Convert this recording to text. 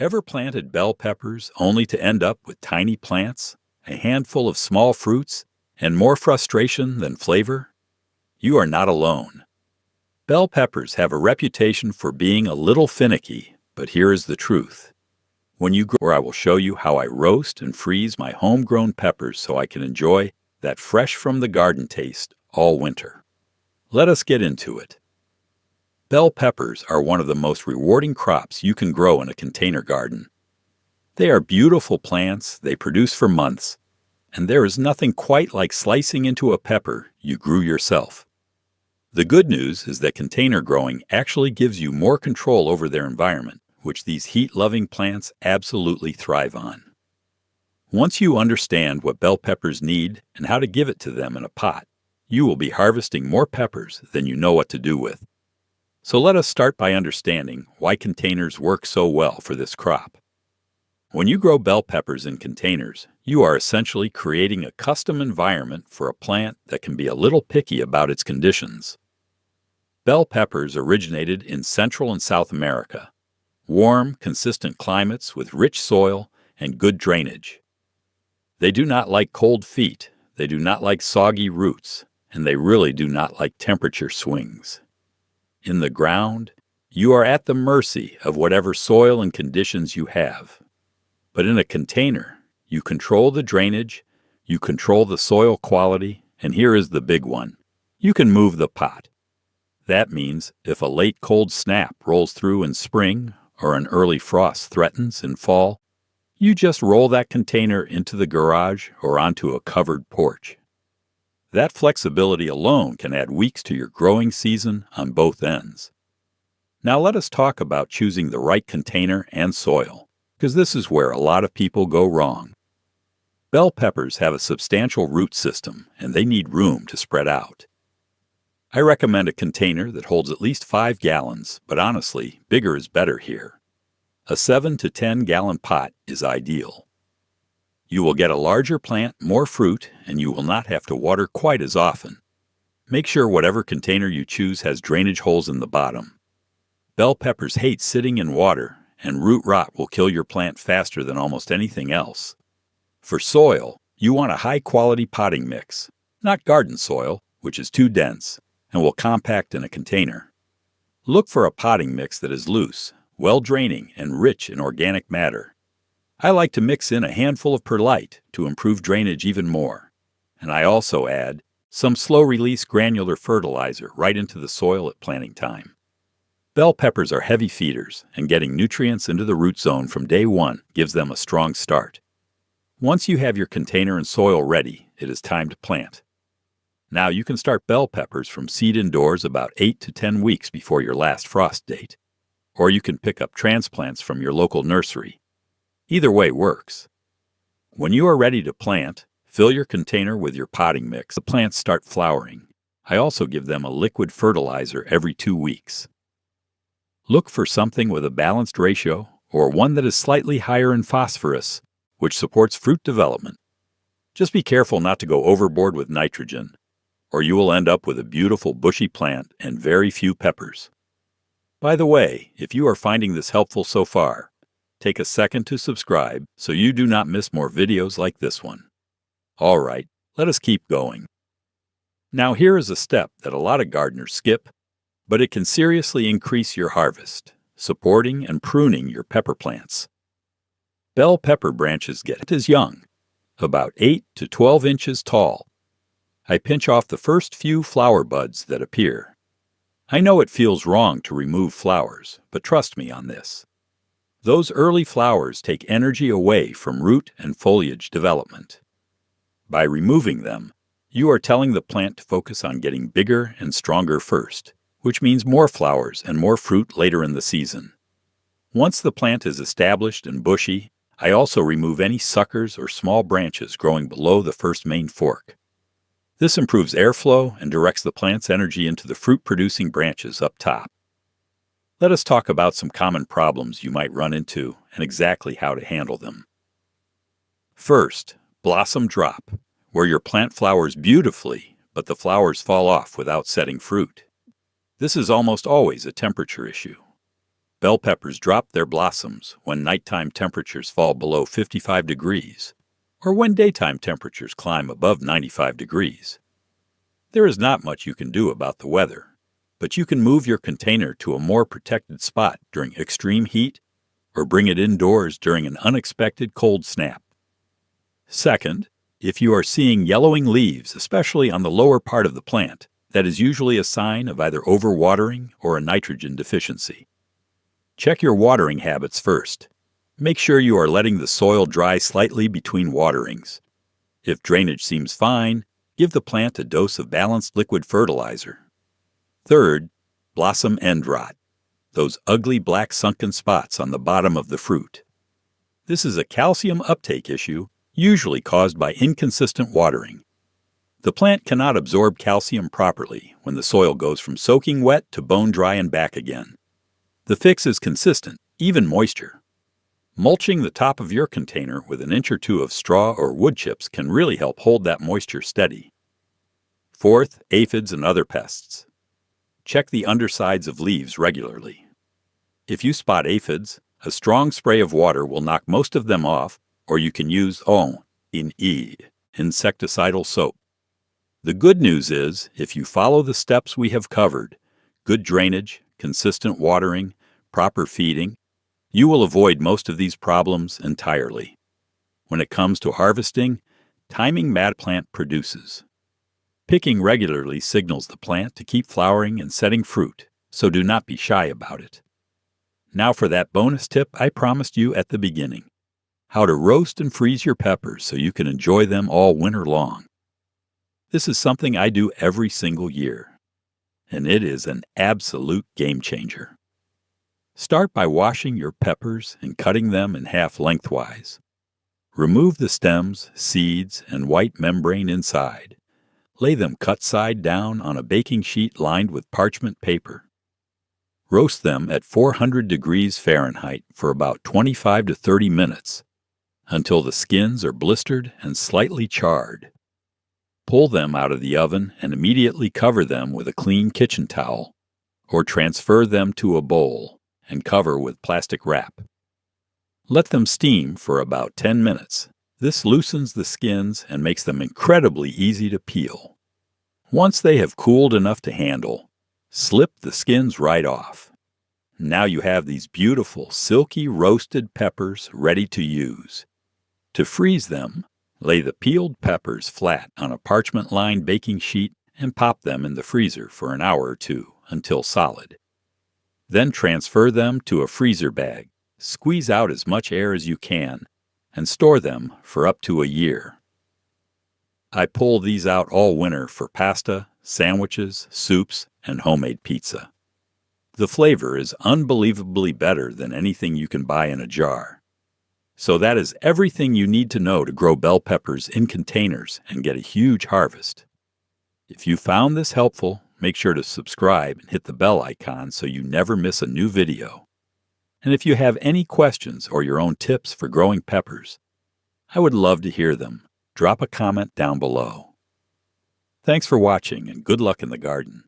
Ever planted bell peppers only to end up with tiny plants, a handful of small fruits, and more frustration than flavor? You are not alone. Bell peppers have a reputation for being a little finicky, but here is the truth. When you grow, I will show you how I roast and freeze my homegrown peppers so I can enjoy that fresh from the garden taste all winter. Let us get into it. Bell peppers are one of the most rewarding crops you can grow in a container garden. They are beautiful plants, they produce for months, and there is nothing quite like slicing into a pepper you grew yourself. The good news is that container growing actually gives you more control over their environment, which these heat-loving plants absolutely thrive on. Once you understand what bell peppers need and how to give it to them in a pot, you will be harvesting more peppers than you know what to do with. So let us start by understanding why containers work so well for this crop. When you grow bell peppers in containers, you are essentially creating a custom environment for a plant that can be a little picky about its conditions. Bell peppers originated in Central and South America, warm, consistent climates with rich soil and good drainage. They do not like cold feet, they do not like soggy roots, and they really do not like temperature swings. In the ground, you are at the mercy of whatever soil and conditions you have. But in a container, you control the drainage, you control the soil quality, and here is the big one. You can move the pot. That means if a late cold snap rolls through in spring or an early frost threatens in fall, you just roll that container into the garage or onto a covered porch. That flexibility alone can add weeks to your growing season on both ends. Now let us talk about choosing the right container and soil, because this is where a lot of people go wrong. Bell peppers have a substantial root system, and they need room to spread out. I recommend a container that holds at least 5 gallons, but honestly, bigger is better here. A 7 to 10 gallon pot is ideal. You will get a larger plant, more fruit, and you will not have to water quite as often. Make sure whatever container you choose has drainage holes in the bottom. Bell peppers hate sitting in water, and root rot will kill your plant faster than almost anything else. For soil, you want a high-quality potting mix, not garden soil, which is too dense and will compact in a container. Look for a potting mix that is loose, well-draining, and rich in organic matter. I like to mix in a handful of perlite to improve drainage even more, and I also add some slow-release granular fertilizer right into the soil at planting time. Bell peppers are heavy feeders, and getting nutrients into the root zone from day one gives them a strong start. Once you have your container and soil ready, it is time to plant. Now you can start bell peppers from seed indoors about 8 to 10 weeks before your last frost date, or you can pick up transplants from your local nursery. Either way works. When you are ready to plant, fill your container with your potting mix. The plants start flowering. I also give them a liquid fertilizer every 2 weeks. Look for something with a balanced ratio or one that is slightly higher in phosphorus, which supports fruit development. Just be careful not to go overboard with nitrogen, or you will end up with a beautiful bushy plant and very few peppers. By the way, if you are finding this helpful so far, take a second to subscribe so you do not miss more videos like this one. All right, let us keep going. Now here is a step that a lot of gardeners skip, but it can seriously increase your harvest, supporting and pruning your pepper plants. Bell pepper branches get as young, about 8 to 12 inches tall. I pinch off the first few flower buds that appear. I know it feels wrong to remove flowers, but trust me on this. Those early flowers take energy away from root and foliage development. By removing them, you are telling the plant to focus on getting bigger and stronger first, which means more flowers and more fruit later in the season. Once the plant is established and bushy, I also remove any suckers or small branches growing below the first main fork. This improves airflow and directs the plant's energy into the fruit-producing branches up top. Let us talk about some common problems you might run into and exactly how to handle them. First, blossom drop, where your plant flowers beautifully, but the flowers fall off without setting fruit. This is almost always a temperature issue. Bell peppers drop their blossoms when nighttime temperatures fall below 55 degrees, or when daytime temperatures climb above 95 degrees. There is not much you can do about the weather, but you can move your container to a more protected spot during extreme heat or bring it indoors during an unexpected cold snap. Second, if you are seeing yellowing leaves, especially on the lower part of the plant, that is usually a sign of either overwatering or a nitrogen deficiency. Check your watering habits first. Make sure you are letting the soil dry slightly between waterings. If drainage seems fine, give the plant a dose of balanced liquid fertilizer. Third, blossom end rot, those ugly black sunken spots on the bottom of the fruit. This is a calcium uptake issue, usually caused by inconsistent watering. The plant cannot absorb calcium properly when the soil goes from soaking wet to bone dry and back again. The fix is consistent, even moisture. Mulching the top of your container with an inch or two of straw or wood chips can really help hold that moisture steady. Fourth, aphids and other pests. Check the undersides of leaves regularly. If you spot aphids, a strong spray of water will knock most of them off, or you can use insecticidal soap. The good news is, if you follow the steps we have covered, good drainage, consistent watering, proper feeding, you will avoid most of these problems entirely. When it comes to harvesting, timing mad plant produces. Picking regularly signals the plant to keep flowering and setting fruit, so do not be shy about it. Now for that bonus tip I promised you at the beginning: how to roast and freeze your peppers so you can enjoy them all winter long. This is something I do every single year, and it is an absolute game changer. Start by washing your peppers and cutting them in half lengthwise. Remove the stems, seeds, and white membrane inside. Lay them cut side down on a baking sheet lined with parchment paper. Roast them at 400 degrees Fahrenheit for about 25 to 30 minutes until the skins are blistered and slightly charred. Pull them out of the oven and immediately cover them with a clean kitchen towel, or transfer them to a bowl and cover with plastic wrap. Let them steam for about 10 minutes. This loosens the skins and makes them incredibly easy to peel. Once they have cooled enough to handle, slip the skins right off. Now you have these beautiful, silky roasted peppers ready to use. To freeze them, lay the peeled peppers flat on a parchment-lined baking sheet and pop them in the freezer for an hour or two until solid. Then transfer them to a freezer bag, squeeze out as much air as you can, and store them for up to a year. I pull these out all winter for pasta, sandwiches, soups, and homemade pizza. The flavor is unbelievably better than anything you can buy in a jar. So that is everything you need to know to grow bell peppers in containers and get a huge harvest. If you found this helpful, make sure to subscribe and hit the bell icon so you never miss a new video. And if you have any questions or your own tips for growing peppers, I would love to hear them. Drop a comment down below. Thanks for watching and good luck in the garden.